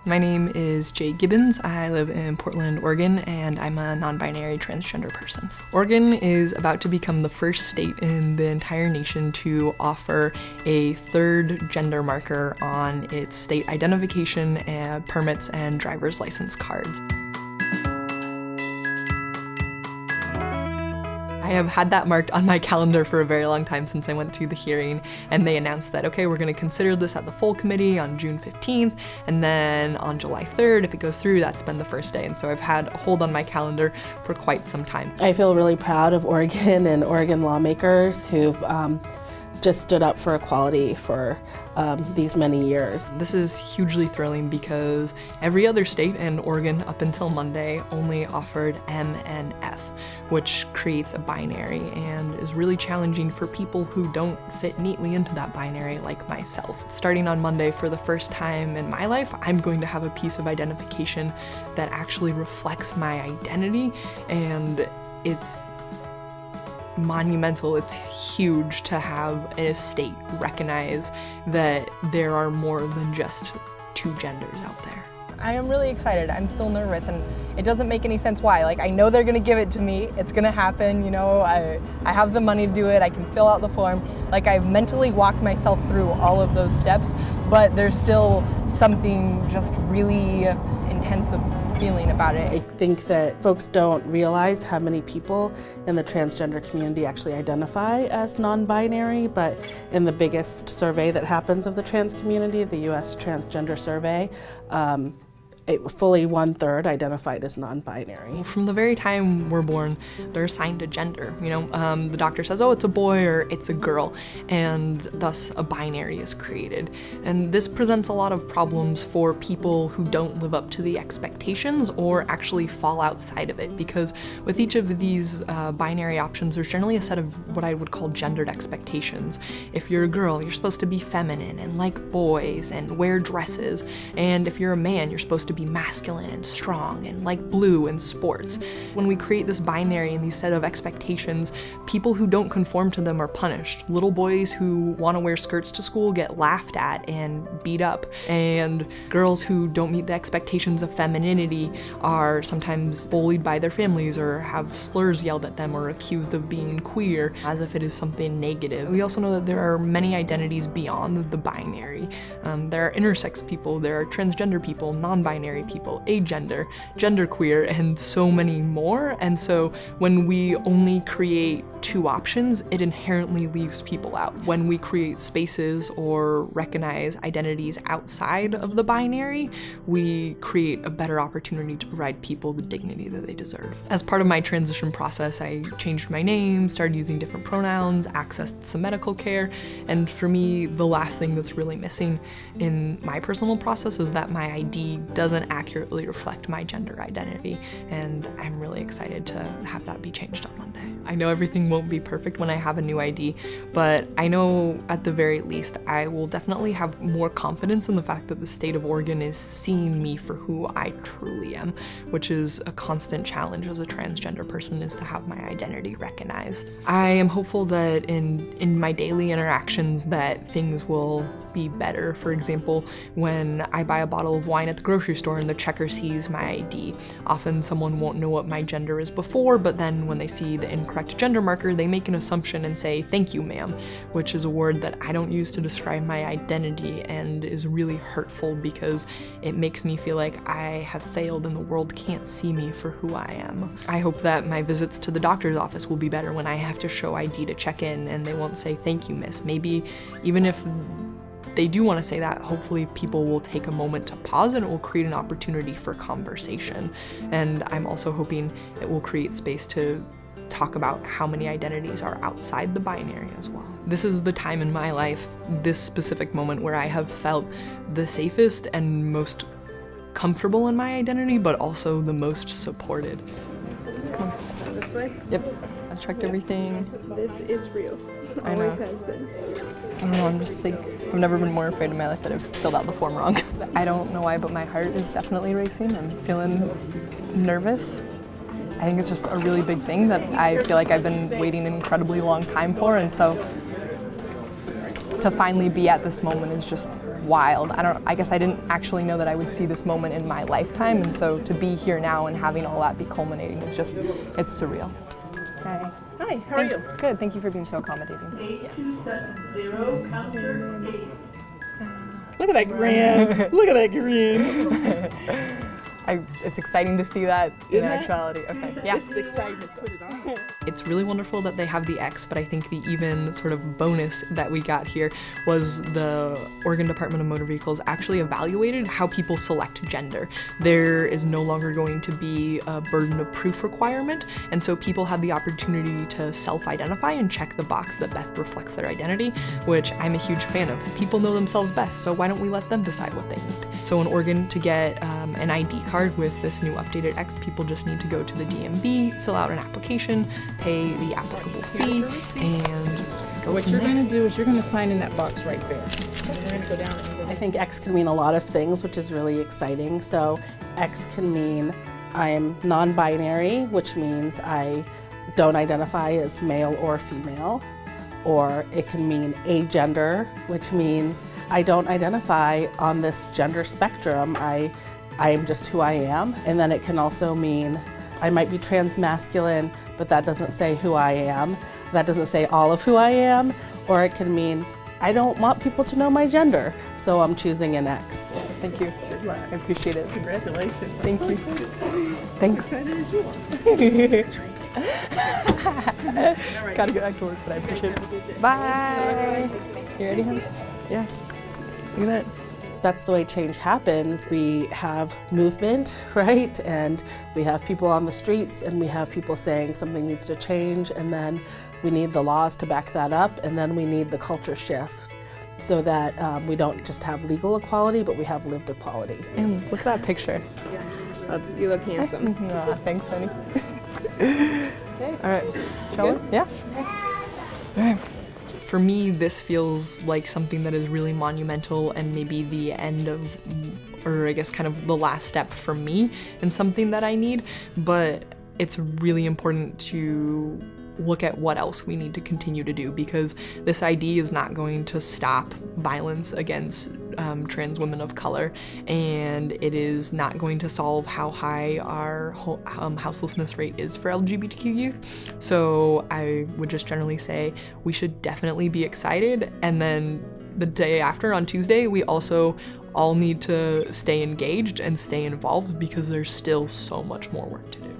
My name is Jay Gibbons. I live in Portland, Oregon, and I'm a non-binary transgender person. Oregon is about to become the first state in the entire nation to offer a third gender marker on its state identification and permits and driver's license cards. I have had that marked on my calendar for a very long time since I went to the hearing, and they announced that, okay, we're going to consider this at the full committee on June 15th, and then on July 3rd, if it goes through, that's been the first day. And so I've had a hold on my calendar for quite some time. I feel really proud of Oregon and Oregon lawmakers who've just stood up for equality for these many years. This is hugely thrilling because every other state and Oregon up until Monday only offered M and F, which creates a binary and is really challenging for people who don't fit neatly into that binary like myself. Starting on Monday, for the first time in my life, I'm going to have a piece of identification that actually reflects my identity, and it's monumental. It's huge to have a state recognize that there are more than just two genders out there. I am really excited. I'm still nervous, and it doesn't make any sense why. Like, I know they're gonna give it to me. It's gonna happen, you know. I have the money to do it. I can fill out the form. Like, I've mentally walked myself through all of those steps, but there's still something just really intensive feeling about it. I think that folks don't realize how many people in the transgender community actually identify as non-binary, but in the biggest survey that happens of the trans community, the US Transgender Survey, fully 1/3 identified as non-binary. From the very time we're born, they're assigned a gender. You know, the doctor says, oh, it's a boy or it's a girl, and thus a binary is created. And this presents a lot of problems for people who don't live up to the expectations or actually fall outside of it, because with each of these binary options, there's generally a set of what I would call gendered expectations. If you're a girl, you're supposed to be feminine and like boys and wear dresses, and if you're a man, you're supposed to be masculine and strong and like blue in sports. When we create this binary and these set of expectations, people who don't conform to them are punished. Little boys who want to wear skirts to school get laughed at and beat up, and girls who don't meet the expectations of femininity are sometimes bullied by their families or have slurs yelled at them or accused of being queer as if it is something negative. We also know that there are many identities beyond the binary. There are intersex people, there are transgender people, non-binary people, agender, genderqueer, and so many more. And so when we only create two options, it inherently leaves people out. When we create spaces or recognize identities outside of the binary, we create a better opportunity to provide people the dignity that they deserve. As part of my transition process, I changed my name, started using different pronouns, accessed some medical care, and for me, the last thing that's really missing in my personal process is that my ID doesn't accurately reflect my gender identity, and I'm really excited to have that be changed on Monday. I know everything won't be perfect when I have a new ID, but I know at the very least I will definitely have more confidence in the fact that the state of Oregon is seeing me for who I truly am, which is a constant challenge as a transgender person, is to have my identity recognized. I am hopeful that in my daily interactions that things will be better. For example, when I buy a bottle of wine at the grocery store and the checker sees my ID, often someone won't know what my gender is before, but then when they see the incorrect gender marker, they make an assumption and say, "Thank you, ma'am," which is a word that I don't use to describe my identity and is really hurtful because it makes me feel like I have failed and the world can't see me for who I am. I hope that my visits to the doctor's office will be better when I have to show ID to check in and they won't say, "Thank you, miss." Maybe even if they do want to say that, hopefully people will take a moment to pause and it will create an opportunity for conversation. And I'm also hoping it will create space to talk about how many identities are outside the binary as well. This is the time in my life, this specific moment, where I have felt the safest and most comfortable in my identity, but also the most supported. Come on. This way? Yep, I checked everything. This is real. I know. Always has been. I don't know, I've never been more afraid in my life that I've filled out the form wrong. I don't know why, but my heart is definitely racing. I'm feeling nervous. I think it's just a really big thing that I feel like I've been waiting an incredibly long time for, and so to finally be at this moment is just wild. I guess I didn't actually know that I would see this moment in my lifetime, and so to be here now and having all that be culminating is just, it's surreal. Hi. Hi, how are you? Good, thank you for being so accommodating. Look at that grin. Look at that grin. It's exciting to see that in actuality. Okay, yeah. It's exciting to put it on. It's really wonderful that they have the X, but I think the even sort of bonus that we got here was the Oregon Department of Motor Vehicles actually evaluated how people select gender. There is no longer going to be a burden of proof requirement, and so people have the opportunity to self-identify and check the box that best reflects their identity, which I'm a huge fan of. People know themselves best, so why don't we let them decide what they need? So in Oregon, to get an ID card with this new updated X, people just need to go to the DMV, fill out an application, pay the applicable fee, and go What from you're there. going to do is you're going to sign in that box right there. You're going to go down and I think X can mean a lot of things, which is really exciting. So X can mean I'm non-binary, which means I don't identify as male or female. Or it can mean agender, which means I don't identify on this gender spectrum. I am just who I am. And then it can also mean I might be transmasculine, but that doesn't say who I am. That doesn't say all of who I am. Or it can mean I don't want people to know my gender, so I'm choosing an X. Thank you. I appreciate it. congratulations. Thank you. Thanks. Gotta get back to work, but I appreciate it. Bye. You ready, hon? Yeah. Look at that. That's the way change happens. We have movement, right? And we have people on the streets, and we have people saying something needs to change, and then we need the laws to back that up, and then we need the culture shift so that we don't just have legal equality, but we have lived equality. And look at that picture. You look handsome. Aw, thanks, honey. All right. Shall we? Yeah. All right. For me, this feels like something that is really monumental and maybe the end of, or I guess kind of the last step for me and something that I need, but it's really important to look at what else we need to continue to do, because this ID is not going to stop violence against trans women of color, and it is not going to solve how high our houselessness rate is for LGBTQ youth. So I would just generally say we should definitely be excited, and then the day after, on Tuesday, we also all need to stay engaged and stay involved, because there's still so much more work to do.